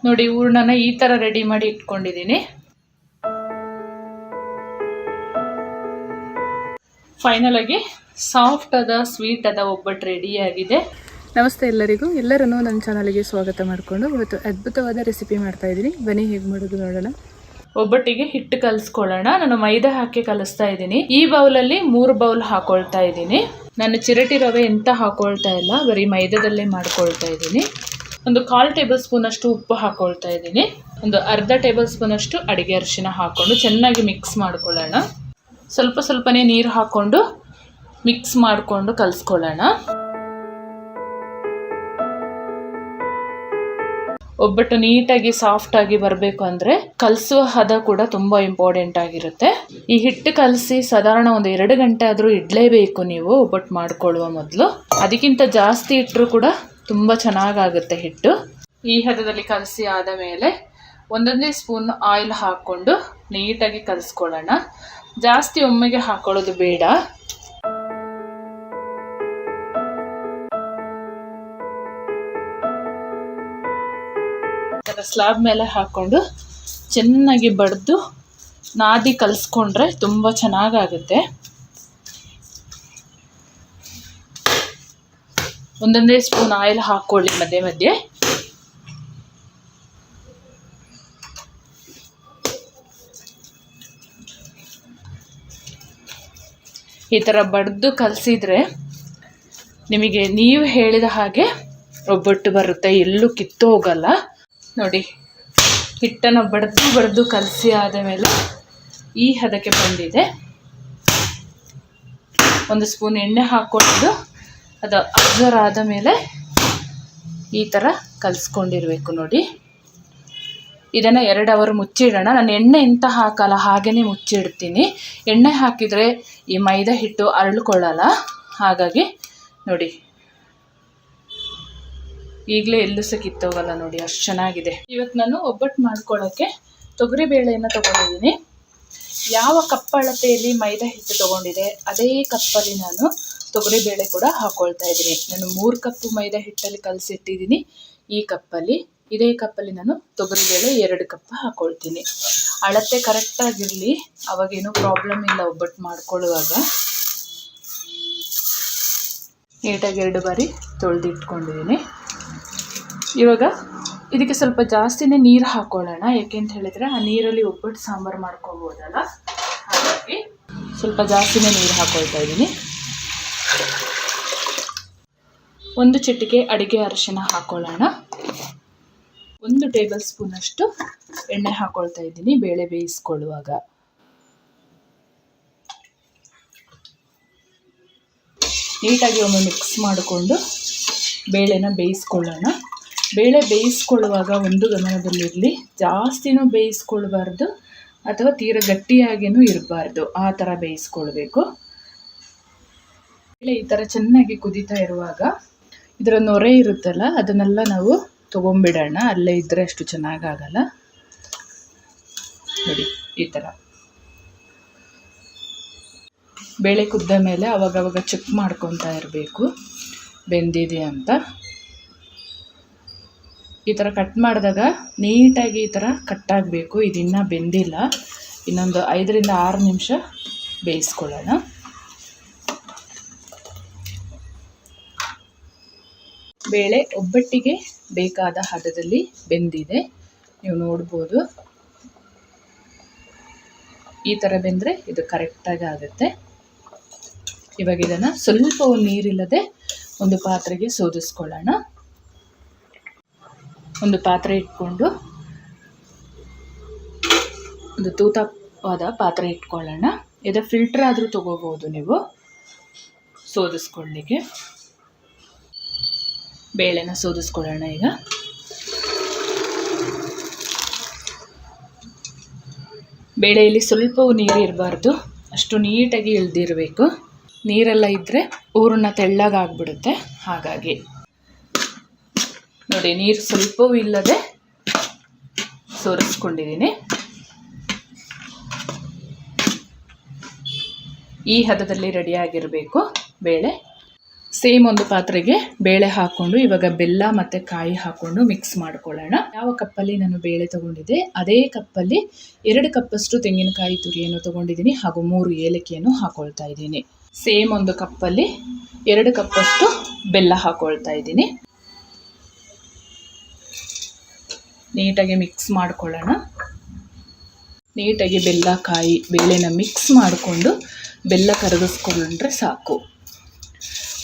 ನೋಡಿ ಹೂರ್ಣನ ಈ ಥರ ರೆಡಿ ಮಾಡಿ ಇಟ್ಕೊಂಡಿದ್ದೀನಿ. ಫೈನಲ್ ಆಗಿ ಸಾಫ್ಟ್ ಆದ ಸ್ವೀಟ್ ಆದ ಒಬ್ಬಟ್ಟು ರೆಡಿಯಾಗಿದೆ. ನಮಸ್ತೆ ಎಲ್ಲರಿಗೂ, ಎಲ್ಲರನ್ನೂ ನನ್ನ ಚಾನಲ್ಗೆ ಸ್ವಾಗತ ಮಾಡಿಕೊಂಡು ಇವತ್ತು ಅದ್ಭುತವಾದ ರೆಸಿಪಿ ಮಾಡ್ತಾ ಇದ್ದೀನಿ. ಬನ್ನಿ ಹೇಗೆ ಮಾಡೋದು ನೋಡೋಣ. ಒಬ್ಬಟ್ಟಿಗೆ ಹಿಟ್ಟು ಕಲಿಸ್ಕೊಳ್ಳೋಣ. ನಾನು ಮೈದಾ ಹಾಕಿ ಕಲಿಸ್ತಾ ಇದ್ದೀನಿ. ಈ ಬೌಲಲ್ಲಿ 3 ಬೌಲ್ ಹಾಕೊಳ್ತಾ ಇದ್ದೀನಿ. ನಾನು ಚಿರಟಿ ರವೆ ಎಂತ ಹಾಕೊಳ್ತಾ ಇಲ್ಲ, ಬರೀ ಮೈದಾದಲ್ಲೇ ಮಾಡ್ಕೊಳ್ತಾ ಇದ್ದೀನಿ. ಒಂದು 1/4 ಟೇಬಲ್ ಸ್ಪೂನ್ ಅಷ್ಟು ಉಪ್ಪು ಹಾಕೊಳ್ತಾ ಇದ್ದೀನಿ. ಒಂದು ಅರ್ಧ ಟೇಬಲ್ ಸ್ಪೂನ್ ಅಷ್ಟು ಅಡಿಗೆ ಅರಿಶಿನ ಹಾಕೊಂಡು ಚೆನ್ನಾಗಿ ಮಿಕ್ಸ್ ಮಾಡ್ಕೊಳ್ಳೋಣ. ಸ್ವಲ್ಪ ಸ್ವಲ್ಪನೇ ನೀರು ಹಾಕ್ಕೊಂಡು ಮಿಕ್ಸ್ ಮಾಡಿಕೊಂಡು ಕಲಿಸ್ಕೊಳ್ಳೋಣ. ಒಬ್ಬಟ್ಟು ನೀಟಾಗಿ ಸಾಫ್ಟ್ ಆಗಿ ಬರಬೇಕು ಅಂದರೆ ಕಲಸುವ ಹದ ಕೂಡ ತುಂಬ ಇಂಪಾರ್ಟೆಂಟ್ ಆಗಿರುತ್ತೆ. ಈ ಹಿಟ್ಟು ಕಲಸಿ ಸಾಧಾರಣ ಒಂದು 2 ಗಂಟೆ ಆದರೂ ಇಡಲೇಬೇಕು ನೀವು ಒಬ್ಬಟ್ಟು ಮಾಡ್ಕೊಳ್ಳುವ ಮೊದಲು. ಅದಕ್ಕಿಂತ ಜಾಸ್ತಿ ಇಟ್ಟರೂ ಕೂಡ ತುಂಬ ಚೆನ್ನಾಗಾಗುತ್ತೆ ಹಿಟ್ಟು. ಈ ಹದದಲ್ಲಿ ಕಲಸಿ ಆದ ಮೇಲೆ 1 ಸ್ಪೂನ್ ಆಯಿಲ್ ಹಾಕ್ಕೊಂಡು ನೀಟಾಗಿ ಕಲಿಸ್ಕೊಳ್ಳೋಣ. ಜಾಸ್ತಿ ಒಮ್ಮೆಗೆ ಹಾಕೊಳ್ಳೋದು ಬೇಡ. ಸ್ಲಾಬ್ ಮೇಲೆ ಹಾಕ್ಕೊಂಡು ಚೆನ್ನಾಗಿ ಬಡ್ದು ನಾದಿ ಕಲಿಸ್ಕೊಂಡ್ರೆ ತುಂಬ ಚೆನ್ನಾಗಾಗುತ್ತೆ. 1 ಸ್ಪೂನ್ ಆಯಿಲ್ ಹಾಕ್ಕೊಳ್ಳಿ ಮಧ್ಯೆ ಮಧ್ಯೆ. ಈ ಥರ ಬಡ್ದು ಕಲಸಿದ್ರೆ ನಿಮಗೆ ನೀವು ಹೇಳಿದ ಹಾಗೆ ಒಬ್ಬಟ್ಟು ಬರುತ್ತೆ, ಎಲ್ಲೂ ಕಿತ್ತು ಹೋಗಲ್ಲ. ನೋಡಿ, ಹಿಟ್ಟನ್ನು ಬಡ್ದು ಕಲಸಿ ಆದ ಮೇಲೆ ಈ ಹದಕ್ಕೆ ಬಂದಿದೆ. 1 ಸ್ಪೂನ್ ಎಣ್ಣೆ ಹಾಕ್ಕೊಂಡು ಅದು ಅಬ್ಸರ್ವ್ ಆದ ಮೇಲೆ ಈ ಥರ ಕಲಿಸ್ಕೊಂಡಿರಬೇಕು. ನೋಡಿ, ಇದನ್ನು 2 ಅವರ್ ಮುಚ್ಚಿಡೋಣ. ನಾನು ಎಣ್ಣೆ ಎಂತ ಹಾಕಲ್ಲ, ಹಾಗೇ ಮುಚ್ಚಿಡ್ತೀನಿ. ಎಣ್ಣೆ ಹಾಕಿದರೆ ಈ ಮೈದಾ ಹಿಟ್ಟು ಅರಳ್ಕೊಳ್ಳಲ್ಲ. ಹಾಗಾಗಿ ನೋಡಿ, ಈಗಲೇ ಎಲ್ಲೂ ಸಹ ಕಿತ್ತೋಗಲ್ಲ. ನೋಡಿ, ಅಷ್ಟು ಚೆನ್ನಾಗಿದೆ. ಇವತ್ತು ನಾನು ಒಬ್ಬಟ್ಟು ಮಾಡ್ಕೊಳ್ಳೋಕ್ಕೆ ತೊಗರಿ ಬೇಳೆಯನ್ನು ತೊಗೊಂಡಿದ್ದೀನಿ. ಯಾವ ಕಪ್ ಅಳತೆಯಲ್ಲಿ ಮೈದಾ ಹಿಟ್ಟು ತೊಗೊಂಡಿದೆ ಅದೇ ಕಪ್ಪಲ್ಲಿ ನಾನು ತೊಗರಿ ಬೇಳೆ ಕೂಡ ಹಾಕ್ಕೊಳ್ತಾ ಇದ್ದೀನಿ. ನಾನು 3 ಕಪ್ ಮೈದಾ ಹಿಟ್ಟಲ್ಲಿ ಕಲಸಿಟ್ಟಿದ್ದೀನಿ. ಈ ಕಪ್ಪಲ್ಲಿ, ಇದೇ ಕಪ್ಪಲ್ಲಿ ನಾನು ತೊಗರಿಬೇಳೆ 2 ಕಪ್ ಹಾಕ್ಕೊಳ್ತೀನಿ. ಅಳತೆ ಕರೆಕ್ಟಾಗಿರಲಿ, ಅವಾಗೇನೂ ಪ್ರಾಬ್ಲಮ್ ಇಲ್ಲ ಒಬ್ಬಟ್ಟು ಮಾಡ್ಕೊಳ್ಳುವಾಗ. ನೀಟಾಗಿ 2 ಬಾರಿ ತೊಳೆದಿಟ್ಕೊಂಡಿದ್ದೀನಿ. ಇವಾಗ ಇದಕ್ಕೆ ಸ್ವಲ್ಪ ಜಾಸ್ತಿನೇ ನೀರು ಹಾಕ್ಕೊಳ್ಳೋಣ. ಏಕೆಂತ ಹೇಳಿದರೆ ಆ ನೀರಲ್ಲಿ ಒಬ್ಬಟ್ಟು ಸಾಂಬಾರು ಮಾಡ್ಕೋಬೋದಲ್ಲ, ಹಾಗಾಗಿ ಸ್ವಲ್ಪ ಜಾಸ್ತಿನೇ ನೀರು ಹಾಕ್ಕೊಳ್ತಾ ಇದ್ದೀನಿ. 1 ಚಿಟಿಕೆ ಅಡಿಗೆ ಅರಿಶಿನ ಹಾಕ್ಕೊಳ್ಳೋಣ. 1 ಟೇಬಲ್ ಸ್ಪೂನ್ ಅಷ್ಟು ಎಣ್ಣೆ ಹಾಕ್ಕೊಳ್ತಾ ಇದ್ದೀನಿ ಬೇಳೆ ಬೇಯಿಸ್ಕೊಳ್ಳುವಾಗ. ನೀಟಾಗಿ ಒಮ್ಮೆ ಮಿಕ್ಸ್ ಮಾಡಿಕೊಂಡು ಬೇಳೆನ ಬೇಯಿಸ್ಕೊಳ್ಳೋಣ. ಬೇಳೆ ಬೇಯಿಸ್ಕೊಳ್ಳುವಾಗ ಒಂದು ಗಮನದಲ್ಲಿರಲಿ, ಜಾಸ್ತಿನೂ ಬೇಯಿಸ್ಕೊಳ್ಬಾರ್ದು ಅಥವಾ ತೀರ ಗಟ್ಟಿಯಾಗಿಯೂ ಇರಬಾರ್ದು. ಆ ಥರ ಬೇಯಿಸ್ಕೊಳ್ಬೇಕು. ಬೇಳೆ ಈ ಥರ ಚೆನ್ನಾಗಿ ಕುದೀತಾ ಇರುವಾಗ ಇದರ ನೊರೆ ಇರುತ್ತಲ್ಲ, ಅದನ್ನೆಲ್ಲ ನಾವು ತೊಗೊಂಬಿಡೋಣ. ಅಲ್ಲೇ ಇದ್ದರೆ ಅಷ್ಟು ಚೆನ್ನಾಗಾಗಲ್ಲ. ನೋಡಿ, ಈ ಥರ ಬೇಳೆ ಕುದ್ದ ಮೇಲೆ ಅವಾಗವಾಗ ಚೆಕ್ ಮಾಡ್ಕೊತಾ ಇರಬೇಕು ಬೆಂದಿದೆ ಅಂತ. ಈ ಥರ ಕಟ್ ಮಾಡಿದಾಗ ನೀಟಾಗಿ ಈ ಥರ ಕಟ್ಟಾಗಬೇಕು. ಇದಿನ್ನೂ ಬೆಂದಿಲ್ಲ. ಇನ್ನೊಂದು 5 ರಿಂದ 6 ನಿಮಿಷ ಬೇಯಿಸ್ಕೊಳ್ಳೋಣ. ಬೇಳೆ ಒಬ್ಬಟ್ಟಿಗೆ ಬೇಕಾದ ಹದದಲ್ಲಿ ಬೆಂದಿದೆ, ನೀವು ನೋಡ್ಬೋದು. ಈ ಥರ ಬೆಂದರೆ ಇದು ಕರೆಕ್ಟಾಗಿ ಆಗುತ್ತೆ. ಇವಾಗ ಇದನ್ನು ಸ್ವಲ್ಪ ನೀರಿಲ್ಲದೆ ಒಂದು ಪಾತ್ರೆಗೆ ಸೋದಿಸ್ಕೊಳ್ಳೋಣ. ಒಂದು ಪಾತ್ರೆ ಇಟ್ಕೊಂಡು, ಒಂದು ತೂತವಾದ ಪಾತ್ರೆ ಇಟ್ಕೊಳ್ಳೋಣ. ಇದು ಫಿಲ್ಟರ್ ಆದರೂ ತೊಗೋಬೋದು ನೀವು ಸೋದಿಸ್ಕೊಳ್ಳಿಕ್ಕೆ. ಬೇಳೆನ ಸೋದಿಸ್ಕೊಳ್ಳೋಣ. ಈಗ ಬೇಳೆಯಲ್ಲಿ ಸ್ವಲ್ಪವೂ ನೀರು ಇರಬಾರ್ದು, ಅಷ್ಟು ನೀಟಾಗಿ ಇಳ್ದಿರಬೇಕು. ನೀರೆಲ್ಲ ಇದ್ದರೆ ಹೂರಣ ತೆಳ್ಳಗಾಗ್ಬಿಡುತ್ತೆ. ಹಾಗಾಗಿ ನೋಡಿ, ನೀರು ಸ್ವಲ್ಪವೂ ಇಲ್ಲದೆ ಸೋರಿಸ್ಕೊಂಡಿದ್ದೀನಿ. ಈ ಹದದಲ್ಲಿ ರೆಡಿಯಾಗಿರಬೇಕು ಬೇಳೆ. ಸೇಮ್ ಒಂದು ಪಾತ್ರೆಗೆ ಬೇಳೆ ಹಾಕ್ಕೊಂಡು ಇವಾಗ ಬೆಲ್ಲ ಮತ್ತು ಕಾಯಿ ಹಾಕ್ಕೊಂಡು ಮಿಕ್ಸ್ ಮಾಡ್ಕೊಳ್ಳೋಣ. ಯಾವ ಕಪ್ಪಲ್ಲಿ ನಾನು ಬೇಳೆ ತೊಗೊಂಡಿದ್ದೆ ಅದೇ ಕಪ್ಪಲ್ಲಿ 2 ಕಪ್ಪಷ್ಟು ತೆಂಗಿನಕಾಯಿ ತುರಿಯನ್ನು ತೊಗೊಂಡಿದ್ದೀನಿ ಹಾಗೂ 3 ಏಲಕ್ಕಿಯನ್ನು ಹಾಕ್ಕೊಳ್ತಾ ಇದ್ದೀನಿ. ಸೇಮ್ ಒಂದು ಕಪ್ಪಲ್ಲಿ 2 ಕಪ್ಪಷ್ಟು ಬೆಲ್ಲ ಹಾಕ್ಕೊಳ್ತಾ ಇದ್ದೀನಿ. ನೀಟಾಗಿ ಮಿಕ್ಸ್ ಮಾಡ್ಕೊಳ್ಳೋಣ. ನೀಟಾಗಿ ಬೆಲ್ಲ ಕಾಯಿ ಬೇಳೆನ ಮಿಕ್ಸ್ ಮಾಡಿಕೊಂಡು ಬೆಲ್ಲ ಕರಗಿಸ್ಕೊಂಡ್ರೆ ಸಾಕು.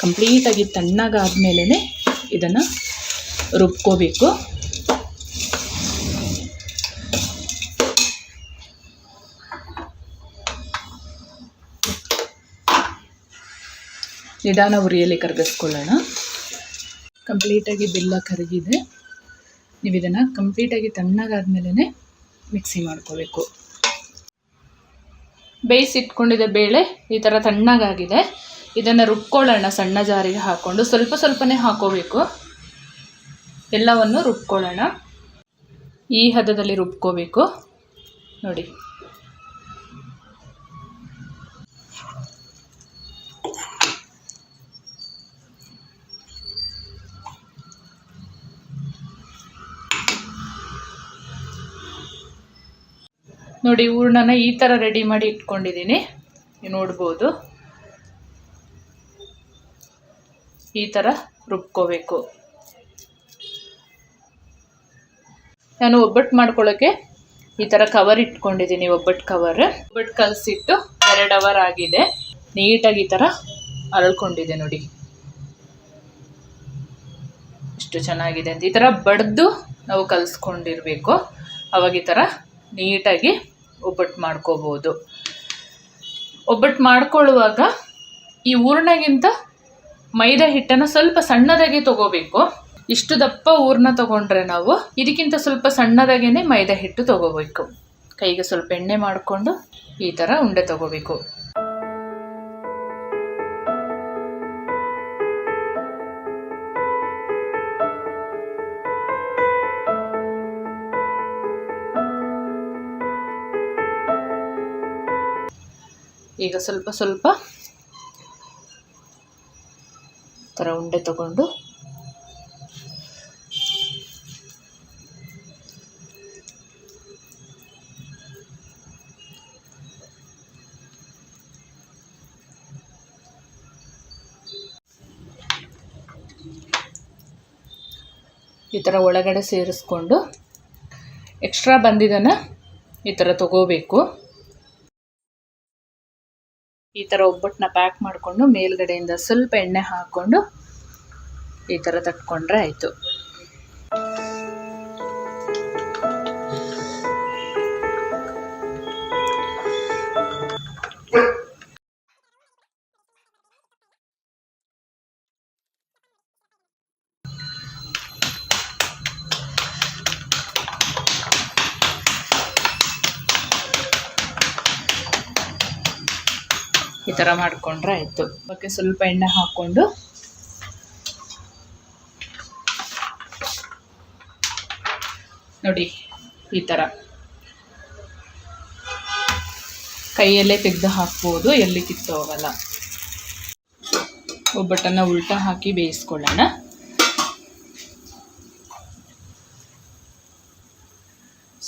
ಕಂಪ್ಲೀಟಾಗಿ ತಣ್ಣಗಾದ್ಮೇಲೆ ಇದನ್ನು ರುಬ್ಕೋಬೇಕು. ನಿಧಾನ ಉರಿಯಲ್ಲಿ ಕರಗಿಸ್ಕೊಳ್ಳೋಣ. ಕಂಪ್ಲೀಟಾಗಿ ಬೆಲ್ಲ ಕರಗಿದೆ. ನೀವು ಇದನ್ನು ಕಂಪ್ಲೀಟಾಗಿ ತಣ್ಣಗಾದ್ಮೇಲೆ ಮಿಕ್ಸಿ ಮಾಡ್ಕೋಬೇಕು. ಬೇಯಿಸಿಟ್ಕೊಂಡಿದ್ದ ಬೇಳೆ ಈ ಥರ ತಣ್ಣಗಾಗಿದೆ. ಇದನ್ನು ರುಬ್ಕೊಳ್ಳೋಣ. ಸಣ್ಣ ಜಾರಿಗೆ ಹಾಕ್ಕೊಂಡು ಸ್ವಲ್ಪ ಸ್ವಲ್ಪನೇ ಹಾಕೋಬೇಕು. ಎಲ್ಲವನ್ನು ರುಬ್ಕೊಳ್ಳೋಣ. ಈ ಹದದಲ್ಲಿ ರುಬ್ಕೋಬೇಕು ನೋಡಿ. ನೋಡಿ ಹೂರ್ಣನ ಈ ಥರ ರೆಡಿ ಮಾಡಿ ಇಟ್ಕೊಂಡಿದ್ದೀನಿ. ನೀವು ನೋಡ್ಬೋದು ಈ ಥರ ರುಬ್ಕೋಬೇಕು. ನಾನು ಒಬ್ಬಟ್ಟು ಮಾಡ್ಕೊಳ್ಳೋಕ್ಕೆ ಈ ಥರ ಕವರ್ ಇಟ್ಕೊಂಡಿದ್ದೀನಿ. ಒಬ್ಬಟ್ಟು ಕವರ್. ಒಬ್ಬಟ್ಟು ಕಲಸಿಟ್ಟು 2 ಅವರ್ ಆಗಿದೆ. ನೀಟಾಗಿ ಈ ಥರ ಅರಳ್ಕೊಂಡಿದೆ ನೋಡಿ ಎಷ್ಟು ಚೆನ್ನಾಗಿದೆ ಅಂತ. ಈ ಥರ ಬಡ್ದು ನಾವು ಕಲಿಸ್ಕೊಂಡಿರಬೇಕು. ಅವಾಗ ಈ ಥರ ನೀಟಾಗಿ ಒಬ್ಬಟ್ಟು ಮಾಡ್ಕೋಬೋದು. ಒಬ್ಬಟ್ಟು ಮಾಡ್ಕೊಳ್ಳುವಾಗ ಈ ಹೂರ್ಣಗಿಂತ ಮೈದಾ ಹಿಟ್ಟನ್ನು ಸ್ವಲ್ಪ ಸಣ್ಣದಾಗಿ ತಗೋಬೇಕು. ಇಷ್ಟು ದಪ್ಪ ಹೂರ್ಣ ತಗೊಂಡ್ರೆ ನಾವು ಇದಕ್ಕಿಂತ ಸ್ವಲ್ಪ ಸಣ್ಣದಾಗೇ ಮೈದಾ ಹಿಟ್ಟು ತಗೋಬೇಕು. ಕೈಗೆ ಸ್ವಲ್ಪ ಎಣ್ಣೆ ಮಾಡಿಕೊಂಡು ಈ ಥರ ಉಂಡೆ ತಗೋಬೇಕು. ಈಗ ಸ್ವಲ್ಪ ಸ್ವಲ್ಪ ಥರ ಉಂಡೆ ತಗೊಂಡು ಈ ಥರ ಒಳಗಡೆ ಸೇರಿಸ್ಕೊಂಡು ಎಕ್ಸ್ಟ್ರಾ ಬಂದಿದ್ದನ್ನು ಈ ಥರ ತಗೋಬೇಕು. ಈ ಥರ ಒಬ್ಬಟ್ಟನ್ನ ಪ್ಯಾಕ್ ಮಾಡಿಕೊಂಡು ಮೇಲ್ಗಡೆಯಿಂದ ಸ್ವಲ್ಪ ಎಣ್ಣೆ ಹಾಕ್ಕೊಂಡು ಈ ಥರ ತಟ್ಕೊಂಡ್ರೆ ಆಯಿತು. ಈ ಥರ ಮಾಡಿಕೊಂಡ್ರೆ ಆಯಿತು. ಅದಕ್ಕೆ ಸ್ವಲ್ಪ ಎಣ್ಣೆ ಹಾಕ್ಕೊಂಡು ನೋಡಿ ಈ ಥರ ಕೈಯಲ್ಲೇ ತೆಗೆದು ಹಾಕ್ಬೋದು. ಎಲ್ಲಿ ಕಿತ್ತು ಹೋಗಲ್ಲ. ಒಬ್ಬಟ್ಟನ್ನು ಉಲ್ಟಾ ಹಾಕಿ ಬೇಯಿಸ್ಕೊಳ್ಳೋಣ.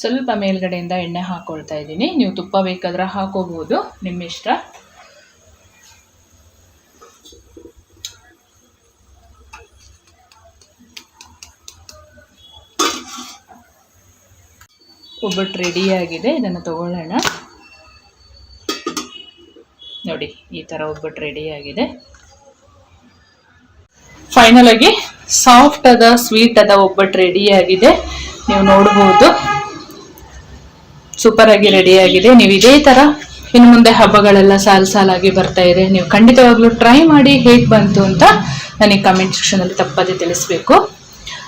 ಸ್ವಲ್ಪ ಮೇಲ್ಗಡೆಯಿಂದ ಎಣ್ಣೆ ಹಾಕ್ಕೊಳ್ತಾ ಇದ್ದೀನಿ. ನೀವು ತುಪ್ಪ ಬೇಕಾದ್ರೆ ಹಾಕೋಬೋದು, ನಿಮ್ಮ ಇಷ್ಟ. ಒಬ್ಬಟ್ಟು ರೆಡಿಯಾಗಿದೆ. ಇದನ್ನು ತಗೊಳ್ಳೋಣ. ನೋಡಿ ಈ ಥರ ಒಬ್ಬಟ್ಟು ರೆಡಿಯಾಗಿದೆ. ಫೈನಲ್ ಆಗಿ ಸಾಫ್ಟ್ ಆದ ಸ್ವೀಟ್ ಆದ ಒಬ್ಬಟ್ಟು ರೆಡಿಯಾಗಿದೆ. ನೀವು ನೋಡ್ಬೋದು ಸೂಪರ್ ಆಗಿ ರೆಡಿಯಾಗಿದೆ. ನೀವು ಇದೇ ಥರ ಇನ್ನು ಮುಂದೆ ಹಬ್ಬಗಳೆಲ್ಲ ಸಾಲಾಗಿ ಬರ್ತಾ ಇದೆ. ನೀವು ಖಂಡಿತವಾಗ್ಲೂ ಟ್ರೈ ಮಾಡಿ ಹೇಗೆ ಬಂತು ಅಂತ ನನಗೆ ಕಮೆಂಟ್ ಸೆಕ್ಷನಲ್ಲಿ ತಪ್ಪದೇ ತಿಳಿಸ್ಬೇಕು.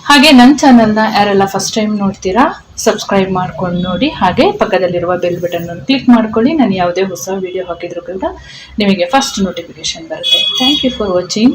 ಹಾಗೆ ನನ್ನ ಚಾನಲ್ನ ಯಾರೆಲ್ಲ ಫಸ್ಟ್ ಟೈಮ್ ನೋಡ್ತೀರಾ ಸಬ್ಸ್ಕ್ರೈಬ್ ಮಾಡ್ಕೊಂಡು ನೋಡಿ. ಹಾಗೆ ಪಕ್ಕದಲ್ಲಿರುವ ಬೆಲ್ ಬಟನ್ ಕ್ಲಿಕ್ ಮಾಡ್ಕೊಳ್ಳಿ. ನಾನು ಯಾವುದೇ ಹೊಸ ವಿಡಿಯೋ ಹಾಕಿದ್ರು ಕೂಡ ನಿಮಗೆ ಫಸ್ಟ್ ನೋಟಿಫಿಕೇಶನ್ ಬರುತ್ತೆ. Thank you for watching.